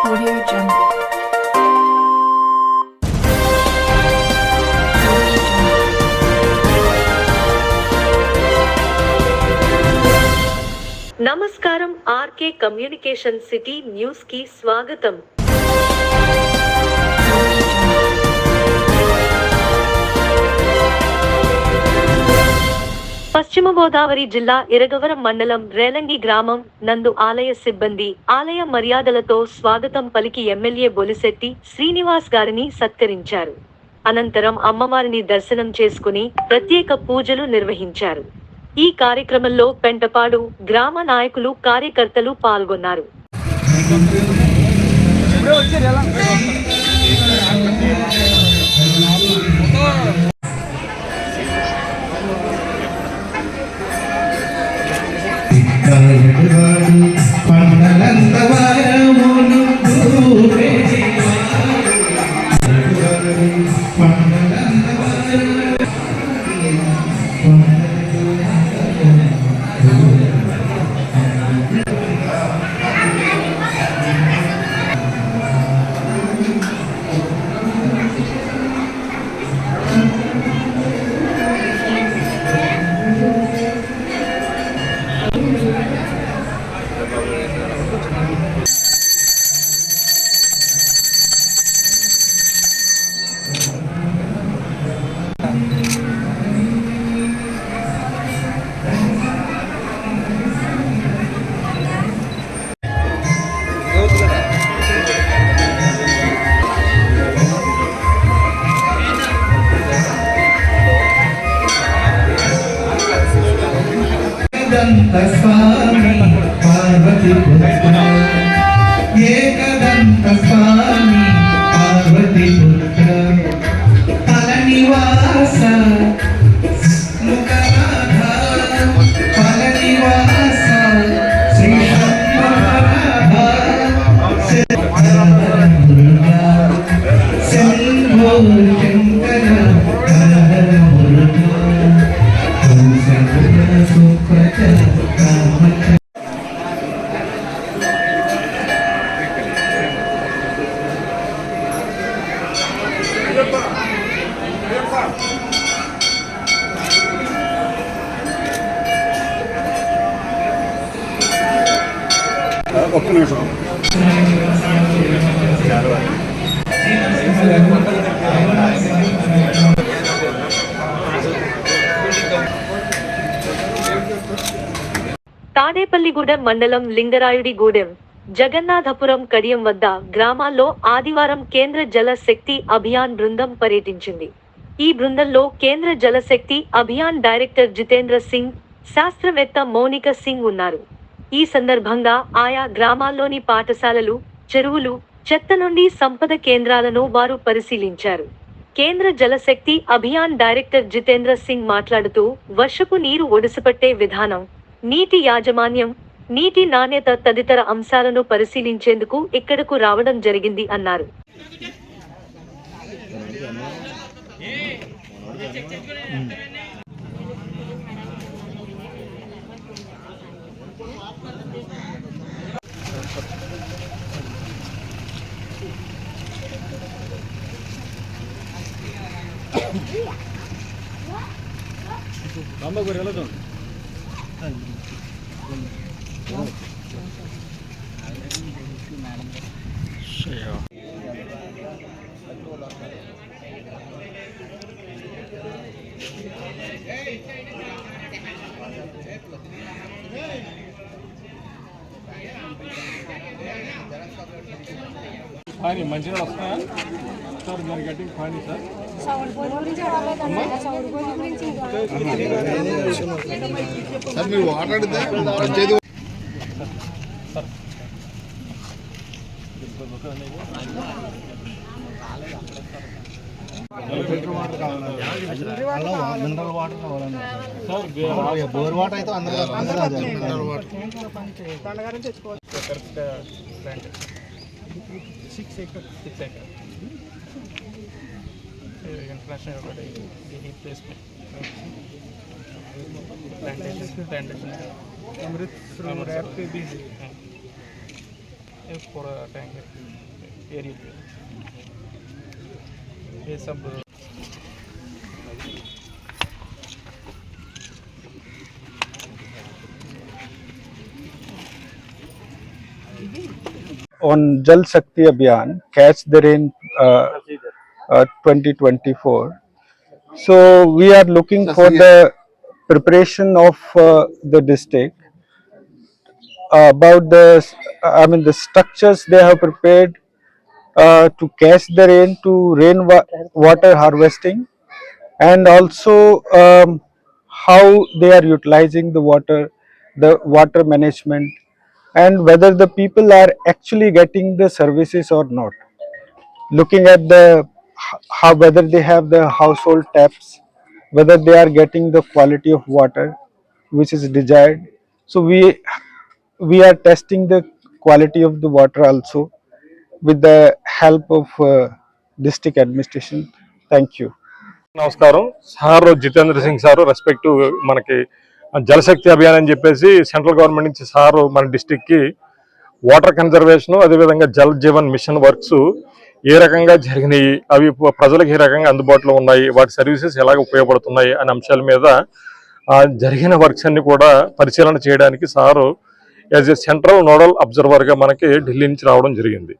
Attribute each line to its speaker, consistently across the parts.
Speaker 1: Audio Jungle.
Speaker 2: నమస్కారం RK communication city news కి స్వాగతం. పశ్చిమ గోదావరి జిల్లా ఇరగవరం మండలం రేలంగి గ్రామం నందు ఆలయ సిబ్బంది ఆలయ మర్యాదలతో స్వాగతం పలికి ఎమ్మెల్యే బొలిశెట్టి శ్రీనివాస్ గారిని సత్కరించారు. అనంతరం అమ్మవారిని దర్శనం చేసుకుని ప్రత్యేక పూజలు నిర్వహించారు. ఈ కార్యక్రమంలో పెంటపాడు గ్రామ నాయకులు కార్యకర్తలు పాల్గొన్నారు.
Speaker 3: స్వామి పార్వతి పుత్ర ఏకదంత స్వామి పార్వతి పుత్ర ఫలనివాస ముఖనాథ ఫలనివాస శ్రీ శంభో శంకర
Speaker 4: ఒక్క నిమిషం.
Speaker 2: తాడేపల్లిగూడెం మండలం లింగరాయుడిగూడెం, జగన్నాథపురం కడియం వద్ద గ్రామాల్లో ఆదివారం కేంద్ర జల శక్తి అభియాన్ బృందం పర్యటించింది. ఈ బృందంలో కేంద్ర జలశక్తి అభియాన్ డైరెక్టర్ జితేంద్ర సింగ్, శాస్త్రవేత్త మౌనిక సింగ్ ఉన్నారు. ఈ సందర్భంగా ఆయా గ్రామాల్లోని పాఠశాలలు, చెరువులు, చెత్త నుండి సంపద కేంద్రాలను వారు పరిశీలించారు. కేంద్ర జలశక్తి అభియాన్ డైరెక్టర్ జితేంద్ర సింగ్ మాట్లాడుతూ వర్షపు నీరు ఒడిసిపట్టే విధానం, నీటి యాజమాన్యం, నీటి నాణ్యత తదితర అంశాలను పరిశీలించేందుకు ఇక్కడకు రావడం జరిగింది అన్నారు.
Speaker 5: ఫైన్ మంచిగా వస్తున్నాయా సార్? మీరు గట్టిగా ఫైన్ సార్.
Speaker 4: సార్ మీరు మాట్లాడితే పంచాయతీ
Speaker 3: మినరల్ వాటర్ కావాలన్నా సార్. బోర్ వాటర్ అయితే అందరూ mineral water
Speaker 5: 6 acres. International placement. Plantation. Amrit from RAP पे भी
Speaker 1: पूरा टैंकर एरिया पे ये सब
Speaker 6: on Jal Shakti Abhiyan, Catch the Rain 2024. So we are looking for the preparation of the district about the structures they have prepared to catch the rain, to water harvesting, and also how they are utilizing the water management, and whether the people are actually getting the services or not. Looking at how whether they have the household taps, whether they are getting the quality of water which is desired. So we are testing the quality of the water also with the help of district administration. Thank you.
Speaker 5: నమస్కారం sir Jitendra Singh sir respect మనకి జలశక్తి అభియాన్ అని చెప్పేసి central government నుంచి sir మన డిస్టిక్కి water conservation అదేవిధంగా Jal Jeevan machine works ఏ రకంగా జరిగినాయి, అవి ప్రజలకు ఏ రకంగా అందుబాటులో ఉన్నాయి, వాటి సర్వీసెస్ ఎలాగ ఉపయోగపడుతున్నాయి అనే అంశాల మీద జరిగిన వర్క్స్ అన్ని కూడా పరిశీలన చేయడానికి sir as a central nodal అబ్జర్వర్గా మనకి ఢిల్లీ నుంచి రావడం జరిగింది.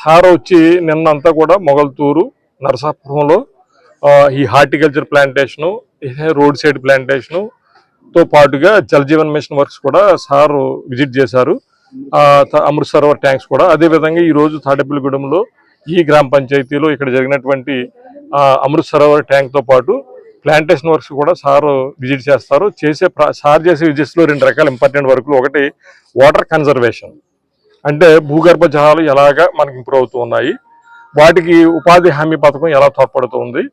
Speaker 5: సార్ వచ్చి నిన్నంతా కూడా మొగల్తూరు నరసాపురంలో ఈ horticulture plantation, road side plantation తో పాటుగా జల్ జీవన్ మిషన్ వర్క్స్ కూడా సారు విజిట్ చేశారు. అమృత్ సరోవర్ ట్యాంక్స్ కూడా, అదేవిధంగా ఈరోజు తాడేపల్లిగూడెంలో ఈ గ్రామ పంచాయతీలో ఇక్కడ జరిగినటువంటి అమృత్ సరోవర్ ట్యాంక్తో పాటు ప్లాంటేషన్ వర్క్స్ కూడా సారు విజిట్ చేస్తారు. సార్ చేసే విజిట్స్లో 2 రకాల ఇంపార్టెంట్ వర్క్లు. ఒకటి వాటర్ కన్జర్వేషన్, అంటే భూగర్భ జలాలు ఎలాగా మనకి ఇంప్రూవ్ అవుతూ ఉన్నాయి, వాటికి ఉపాధి హామీ పథకం ఎలా తోడ్పడుతుంది,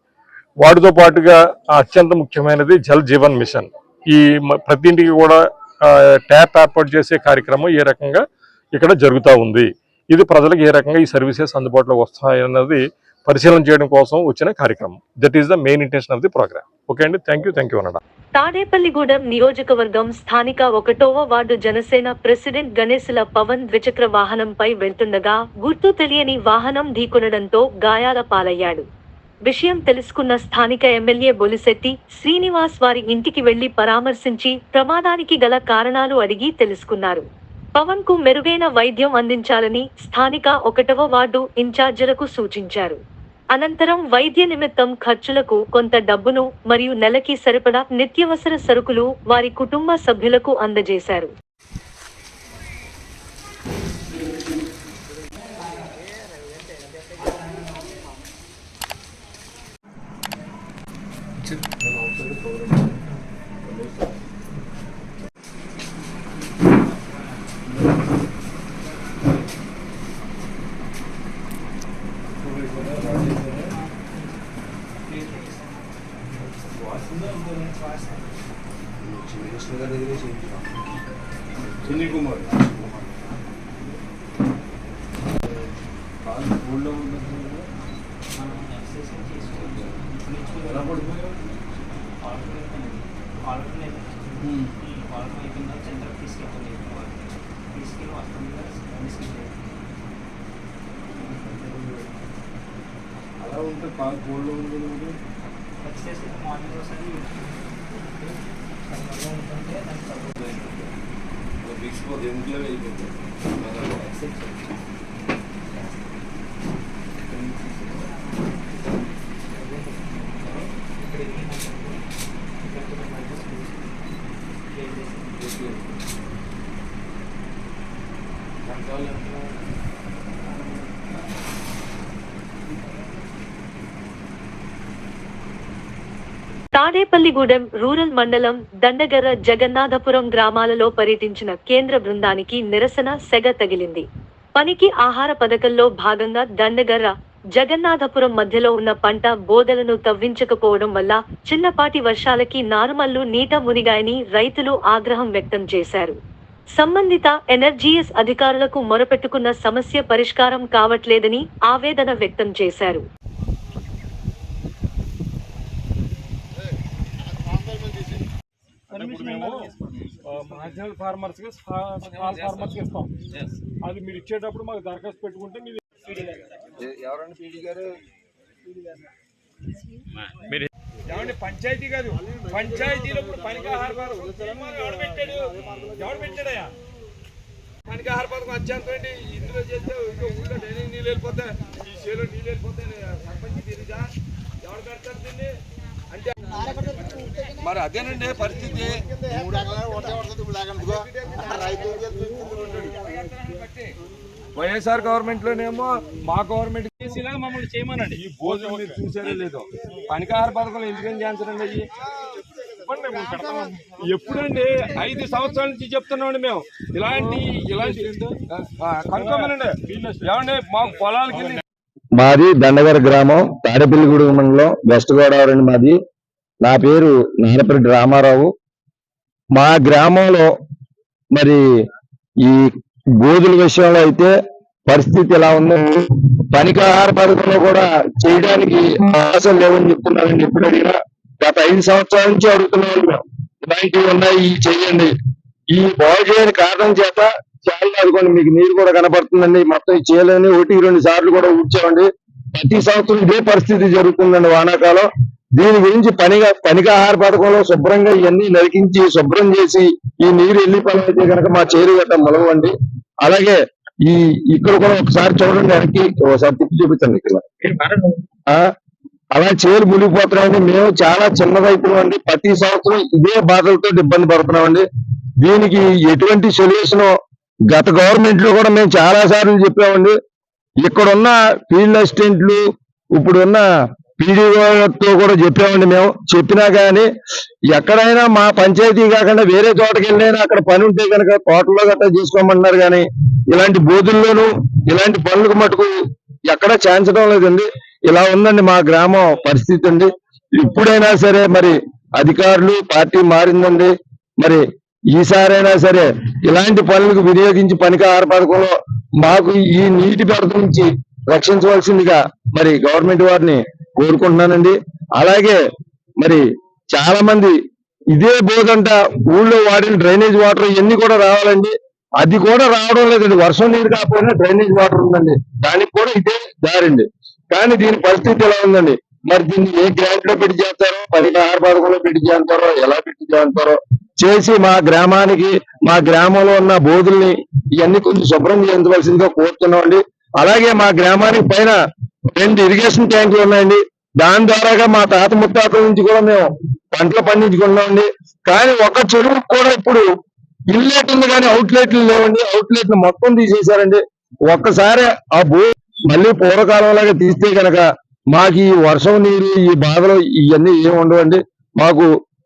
Speaker 5: వాటితో పాటుగా అత్యంత ముఖ్యమైనది జల్ జీవన్ మిషన్. ఈ ప్రతి ఇంటికి కూడా ట్యాప్ ఏర్పాటు చేసే కార్యక్రమం ఏ రకంగా ఇక్కడ జరుగుతూ ఉంది, ఇది ప్రజలకు ఏ రకంగా ఈ సర్వీసెస్ అందుబాటులోకి వస్తాయన్నది పరిశీలన చేయడం కోసం వచ్చిన కార్యక్రమం. That is the main intention of the programme. Okay అండి, థ్యాంక్ యూ అన్నమాట.
Speaker 2: తాడేపల్లిగూడెం నియోజకవర్గం స్థానిక 1వ వార్డు జనసేన ప్రెసిడెంట్ గణేశుల పవన్ ద్విచక్ర వాహనంపై వెళ్తుండగా గుర్తు తెలియని వాహనం ఢీకొనడంతో గాయాల పాలయ్యాడు. విషయం తెలుసుకున్న స్థానిక ఎమ్మెల్యే బొలిశెట్టి శ్రీనివాస్ వారి ఇంటికి వెళ్లి పరామర్శించి ప్రమాదానికి గల కారణాలు అడిగి తెలుసుకున్నారు. పవన్ కు మెరుగైన వైద్యం అందించాలని స్థానిక 1వ వార్డు ఇన్ఛార్జీలకు సూచించారు. అనంతరం వైద్య నిమిత్తం ఖర్చులకు కొంత డబ్బును మరియు నెలకి సరిపడా నిత్యవసర సరుకులు వారి కుటుంబ సభ్యులకు అందజేశారు.
Speaker 4: సునీల్ కుమార్ అలా ఉంటే కాలు గోల్డ్ ఉంటుంది. ఇంట్లో వెళ్ళిపోతుంది.
Speaker 2: తాడేపల్లిగూడెం రూరల్ మండలం దండగర్ర జగన్నాథపురం గ్రామాలలో పర్యటించిన కేంద్ర బృందానికి నిరసన సెగ తగిలింది. పనికి ఆహార పథకంలో భాగంగా దండగర్ర జగన్నాథపురం మధ్యలో ఉన్న పంట బోదలను తవ్వించకపోవడం వల్ల చిన్నపాటి వర్షాలకి నారుమల్లు నీట మునిగాయని రైతులు ఆగ్రహం వ్యక్తం చేశారు. సంబంధిత ఎన్ఆర్జీఎస్ అధికారులకు మొరపెట్టుకున్న సమస్య పరిష్కారం కావట్లేదని ఆవేదన వ్యక్తం చేశారు.
Speaker 5: ఇప్పుడు మేము మార్జినల్ ఫార్మర్స్కి స్మాల్ ఫార్మర్స్కి ఇస్తాం. అది మీరు ఇచ్చేటప్పుడు మాకు దరఖాస్తు పెట్టుకుంటే మీరు
Speaker 4: ఎవరండి పీడీ గారు?
Speaker 1: ఏమండి పంచాయతీ కాదు, పంచాయతీలో ఇప్పుడు పనికి ఆహార పథకం ఎవడు పెట్టాడయా? పనికి ఆహార పథకం అత్యంత ఇందులో చేస్తే ఇంకో ఊళ్ళో డ్రైనేజ్ నీళ్ళు వెళ్ళిపోతాయి, ఈ చేలో నీళ్ళు వెళ్ళిపోతాయి. సర్పంచ్ తిరిగా ఎవరు కడతారు దీన్ని అంటే మరి అదేనండి పరిస్థితి. వైఎస్ఆర్ గవర్నమెంట్ లోనేమో మా గవర్నమెంట్ మమ్మల్ని చేయమనండి. ఈ భోజనం మీరు చూసారో లేదో, పనికాహార పథకాలు ఎందుకని చేయించండి అయ్యి ఎప్పుడండి 5 సంవత్సరాల నుంచి చెప్తున్నామండి మేము. ఇలాంటి కనుక్కోమనండి ఏమండి మాకు పొలాలకి.
Speaker 7: మాది దండగర గ్రామం, తాడేపల్లిగూడెం మండలం, వెస్ట్ గోదావరి అండి మాది. నా పేరు నారపరెడ్డి రామారావు. మా గ్రామంలో మరి ఈ గోధుల విషయంలో అయితే పరిస్థితి ఎలా ఉందండి, పనికాహార పథకంలో కూడా చేయడానికి అవకాశం లేవని చెప్తున్నారండి. ఎప్పుడు అడిగినా గత 5 సంవత్సరాల నుంచి అడుగుతున్నాం మేము, ఇలాంటివి ఉన్నాయి చేయండి. ఈ బాగు చేయని కారణం చేత చాలా అనుకోండి, మీకు నీరు కూడా కనపడుతుందండి. మొత్తం చేయలేని 1-2 సార్లు కూడా ఊడ్చామండి. ప్రతి సంవత్సరం ఇదే పరిస్థితి జరుగుతుందండి వానాకాలం. దీని గురించి పనికాహార పథకంలో శుభ్రంగా ఇవన్నీ నరికించి శుభ్రం చేసి ఈ నీరు వెళ్ళిపోయితే కనుక మా చేరు గట్ట మొలవండి. అలాగే ఇక్కడ కూడా ఒకసారి చూడండి, వెనక్కి ఒకసారి తిప్పి చూపించండి. ఇక్కడ అలా చేరు మునిగిపోతున్నామండి. మేము చాలా చిన్న రైతులు అండి, ప్రతి సంవత్సరం ఇదే బాధలతో ఇబ్బంది పడుతున్నామండి. దీనికి ఎటువంటి సొల్యూషన్ గత గవర్నమెంట్ లో కూడా మేము చాలా సార్లు చెప్పామండి. ఇక్కడున్న ఫీల్డ్ అసిస్టెంట్లు ఇప్పుడున్న పీడీఓతో కూడా చెప్పామండి. మేము చెప్పినా కానీ ఎక్కడైనా మా పంచాయతీ కాకుండా వేరే చోటకి వెళ్ళైనా అక్కడ పని ఉంటే కనుక తోటలో గట్రా చేసుకోమన్నారు. కానీ ఇలాంటి బోధుల్లోనూ ఇలాంటి పనులకు మటుకు ఎక్కడా చేయించడం లేదండి. ఇలా ఉందండి మా గ్రామం పరిస్థితి అండి. ఇప్పుడైనా సరే మరి అధికారులు పార్టీ మారిందండి, మరి ఈసారైనా సరే ఇలాంటి పనులకు వినియోగించి పనికాహార పథకంలో మాకు ఈ నీటి బెడద నుంచి రక్షించవలసిందిగా మరి గవర్నమెంట్ వారిని కోరుకుంటున్నానండి. అలాగే మరి చాలా మంది ఇదే బోధంట ఊళ్ళో వాడిన డ్రైనేజ్ వాటర్ ఇవన్నీ కూడా రావాలండి. అది కూడా రావడం లేదండి. వర్షం నీరు కాకపోయినా డ్రైనేజ్ వాటర్ ఉందండి, దానికి కూడా ఇదే దారండి. కానీ దీని పరిస్థితి ఎలా ఉందండి, మరి దీన్ని ఏ గ్రాంట్ లో పెట్టి చేస్తారో, పనికాహార పథకంలో పెట్టి చేస్తారో, ఎలా పెట్టి చేస్తారో చేసి మా గ్రామానికి మా గ్రామంలో ఉన్న బోధుల్ని ఇవన్నీ కొంచెం శుభ్రం చేయించవలసిందిగా కోరుతున్నామండి. అలాగే మా గ్రామానికి పైన 2 ఇరిగేషన్ ట్యాంకులు ఉన్నాయండి. దాని ద్వారాగా మా తాత ముత్తాతల నుంచి కూడా మేము పంటలు పండించుకున్నామండి. కానీ ఒక చెరువు కూడా ఇప్పుడు ఇన్లెట్ ఉంది కానీ అవుట్లెట్లు లేవండి. అవుట్లెట్లు మొత్తం తీసేశారండి. ఒక్కసారి ఆ మళ్ళీ పూర్వకాలం లాగా తీస్తే కనుక మాకు ఈ వర్షం నీరు ఈ బాధలు ఇవన్నీ ఏమి ఉండవండి. మాకు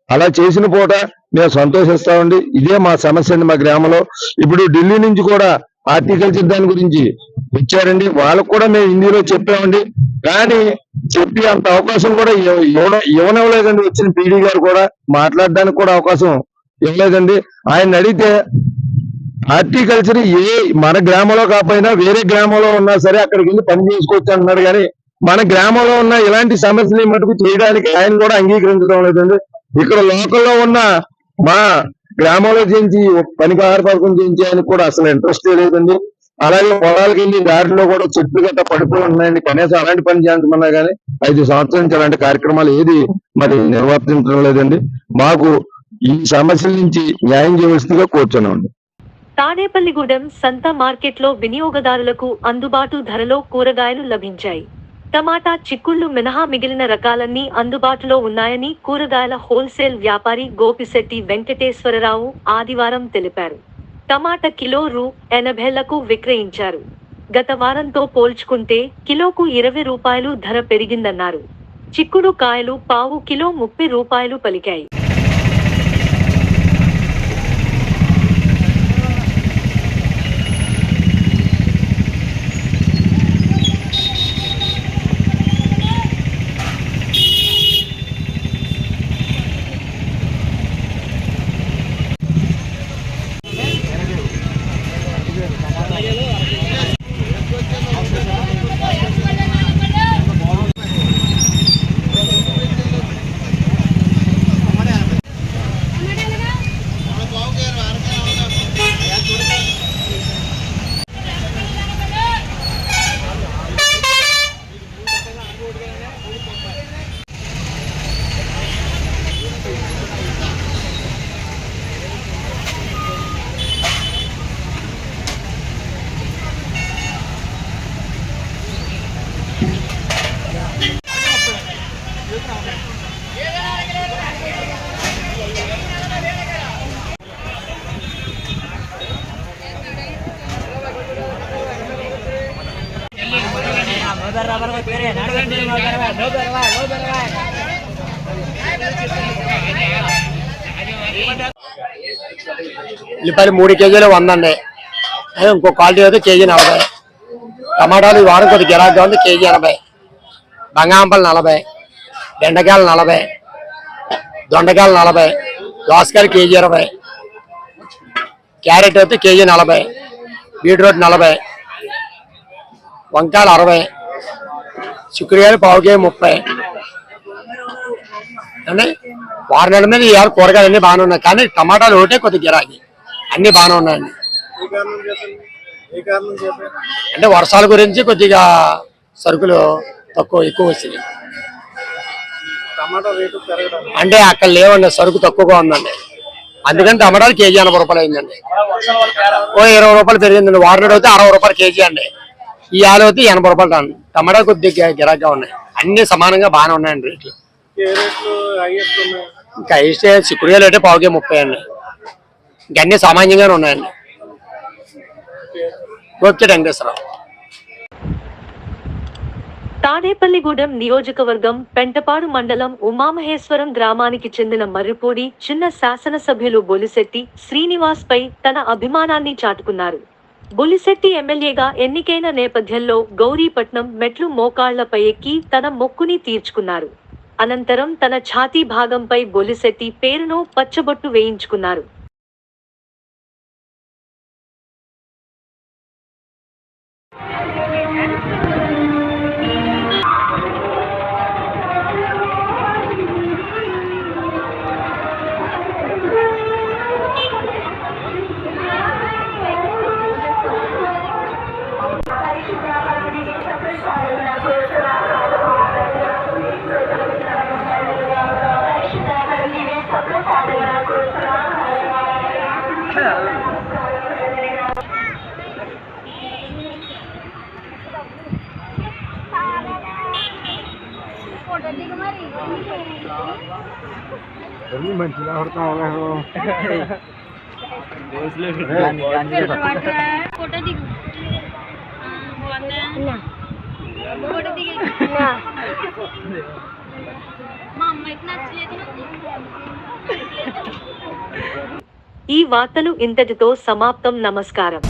Speaker 7: అలా చేసిన పూట మేము సంతోషిస్తామండి. ఇదే మా సమస్య అండి మా గ్రామంలో. ఇప్పుడు ఢిల్లీ నుంచి కూడా హార్టికల్చర్ దాని గురించి వచ్చారండి, వాళ్ళకు కూడా మేము హిందీలో చెప్పామండి. కానీ చెప్పి అంత అవకాశం కూడా ఇవ్వనివ్వలేదండి. వచ్చిన పీడీ గారు కూడా మాట్లాడడానికి కూడా అవకాశం ఇవ్వలేదండి. ఆయన అడిగితే హార్టికల్చర్ మన గ్రామంలో కాకపోయినా వేరే గ్రామంలో ఉన్నా సరే అక్కడికి వెళ్ళి పని చేసుకోవచ్చు అంటున్నారు. కానీ మన గ్రామంలో ఉన్న ఇలాంటి సమస్యలు మటుకు చేయడానికి ఆయన కూడా అంగీకరించడం లేదండి. ఇక్కడ లోకల్లో ఉన్న మా గ్రామంలో చేయించి పనికాహార పథకం చేయించడానికి కూడా అసలు ఇంట్రెస్ట్ లేదండి. అలాగే పొలాలకు వెళ్ళి దారిలో కూడా చెట్లు గట్ట పడిపోయి ఉన్నాయండి. కనీసం అలాంటి పని చేయించమన్నా కానీ 5 సంవత్సరాల నుంచి అలాంటి కార్యక్రమాలు ఏది మరి నిర్వర్తించడం లేదండి. మాకు ఈ సమస్యల నుంచి న్యాయం చేయవలసిందిగా కోరుతున్నామండి.
Speaker 2: తాడేపల్లిగూడెం సంత మార్కెట్లో వినియోగదారులకు అందుబాటు ధరలో కూరగాయలు లభించాయి. టమాటా, చిక్కుళ్లు మినహా మిగిలిన రకాలన్నీ అందుబాటులో ఉన్నాయని కూరగాయల హోల్సేల్ వ్యాపారి గోపిశెట్టి వెంకటేశ్వరరావు ఆదివారం తెలిపారు. టమాటా కిలో రూ. 80లకు విక్రయించారు. గత వారంతో పోల్చుకుంటే కిలోకు 20 రూపాయలు ధర పెరిగిందన్నారు. చిక్కుడు కాయలు పావు కిలో 30 రూపాయలు పలికాయి.
Speaker 8: ఉల్లిపాయలు 3 కేజీలు 100 అండి. ఇంకో క్వాలిటీ అయితే కేజీ 40. టమాటాలు ఈ వారం కొద్దిగా గిరాకీగా ఉంది, కేజీ 80. బంగాళాదుంపలు 40, బెండకాయలు 40, దొండకాయలు 40, దోసకాయలు కేజీ 20, క్యారెట్ అయితే కేజీ 40, బీట్రూట్ 40, వంకాయలు 60, చిక్కుడుకాయలు పావు కేజీ 30 అండి. వారం నెలల మీద ఈ కూరగాయలు అన్నీ బాగానే ఉన్నాయి, కానీ టమాటాలు ఒకటే కొద్దిగా గిరాకీ, అన్నీ బాగానే ఉన్నాయండి. అంటే వర్షాల గురించి కొద్దిగా సరుకులు ఎక్కువ వచ్చినాయి. అంటే అక్కడ లేవండి, సరుకు తక్కువగా ఉందండి, అందుకని టమాటాలు కేజీ 80 రూపాయలు అయిందండి. ఓ 20 రూపాయలు పెరిగిందండి. వారం అయితే 60 రూపాయలు కేజీ అండి. ఈ ఆలు అయితే 80 రూపాయలు టన్. టమాటాలు కొద్దిగా గిరాకీగా ఉన్నాయి, అన్ని సమానంగా బాగానే ఉన్నాయండి రేట్లు. ఇంకా హైయెస్ట్ చిక్కుడుకాయలు అయితే పావు కేజీ 30 అండి. ఇంకన్నీ సామాన్యంగానే ఉన్నాయండి. ఓకే, వెంకటేశ్వరరావు.
Speaker 2: తాడేపల్లిగూడెం నియోజకవర్గం పెంటపాడు మండలం ఉమామహేశ్వరం గ్రామానికి చెందిన మర్రిపూడి చిన్న శాసనసభ్యులు బొలిశెట్టి శ్రీనివాస్ పై తన అభిమానాన్ని చాటుకున్నారు. బొలిశెట్టి ఎమ్మెల్యేగా ఎన్నికైన నేపథ్యంలో గౌరీపట్నం మెట్లు మోకాళ్లపై ఎక్కి తన మొక్కుని తీర్చుకున్నారు. అనంతరం తన ఛాతీ భాగంపై బొలిశెట్టి పేరును పచ్చబొట్టు వేయించుకున్నారు.
Speaker 3: మంచిగా పడతాం.
Speaker 2: ఈ వార్తలు ఇంతటితో సమాప్తం. నమస్కారం.